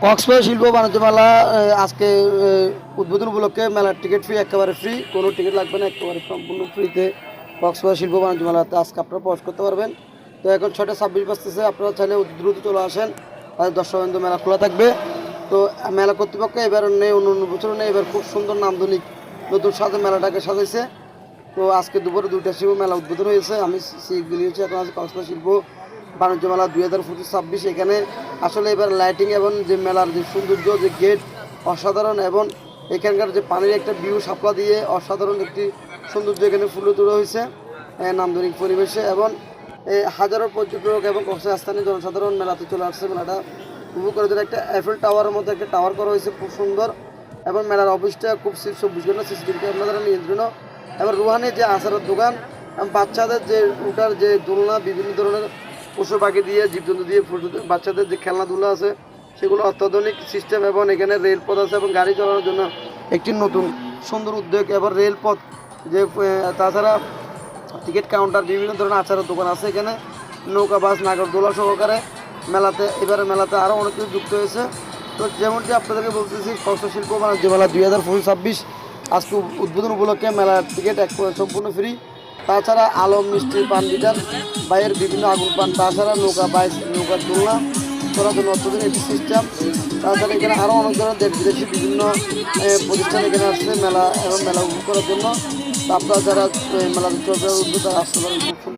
কক্সবাজার শিল্প বাণিজ্য মেলা আজকে উদ্বোধন উপলক্ষে মেলার টিকিট ফ্রি, একেবারে ফ্রি, কোনো টিকিট লাগবে না, একেবারে সম্পূর্ণ ফ্রিতে কক্সবাজার শিল্প বাণিজ্য মেলাতে আজকে আপনারা প্রবেশ করতে পারবেন। তো এখন 6:26 বাজতেছে, আপনারা চাইলে অতি দ্রুত চলে আসেন, তাদের দর্শকবৃন্দ মেলা খোলা থাকবে। তো মেলা কর্তৃপক্ষ এবার নেই, অন্য বছর নেই, এবার খুব সুন্দর নান্দনিক নতুন সাজে মেলাটাকে সাজাইছে। তো আজকে দুপুরে 2টার সময় মেলা উদ্বোধন হয়েছে। আমি সিগুলি হচ্ছে এখন আছে কক্সবাজার শিল্প বাণিজ্য মেলা 2025-26। এখানে আসলে এবার লাইটিং এবং যে মেলার যে সৌন্দর্য, যে গেট অসাধারণ, এবং এখানকার যে পানির একটা ভিউ শাপলা দিয়ে অসাধারণ একটি সৌন্দর্য এখানে ফুলে তোলা হয়েছে নান্দনিক পরিবেশে। এবং হাজারো পর্যটক এবং কক্সবাজার স্থানীয় জনসাধারণ মেলাতে চলে আসছে। মেলাটা উপভোগ করার জন্য একটা এফেল টাওয়ারের মধ্যে একটা টাওয়ার করা হয়েছে, খুব সুন্দর। এবং মেলার অফিসটা খুব 24 ঘন্টা সিসিটিভি ক্যামেরা দ্বারা নিয়ন্ত্রণ। এবং রুহানি যে আচারের দোকান, বাচ্চাদের যে উঠার যে দোলনা, বিভিন্ন ধরনের পশু পাখি দিয়ে, জীবজন্তু দিয়ে, বাচ্চাদের যে খেলনাধুলা আছে সেগুলো অত্যাধুনিক সিস্টেম। এবং এখানে রেলপথ আছে এবং গাড়ি চালানোর জন্য একটি নতুন সুন্দর উদ্যোগ। এবার রেলপথ যে তাছাড়া টিকিট কাউন্টার, বিভিন্ন ধরনের আচারের দোকান আছে এখানে, নৌকা, বাস, নাগরদোলা সহকারে মেলাতে এবারে মেলাতে আরও অনেক কিছু যুক্ত হয়েছে। তো যেমনটি আপনাদেরকে বলতেছি, কক্সবাজার শিল্প বাণিজ্য মেলা 2025 আজকে উদ্বোধন উপলক্ষে মেলার টিকিট সম্পূর্ণ ফ্রি। তাছাড়া আলম মিষ্টি পান বিটার বাইরের বিভিন্ন আগুন পান, তাছাড়া নৌকা, বাইক, নৌকার দোলনা করার জন্য অত্যাধুনিক একটি সিস্টেম। তাছাড়া এখানে আরও অনেক ধরনের দেশ বিদেশি বিভিন্ন প্রতিষ্ঠান এখানে আসছে মেলা এবং মেলা উপভোগ করার জন্য। আপনারা যারা মেলাতে চলবে তারা আসতে পারেন। খুব সুন্দর।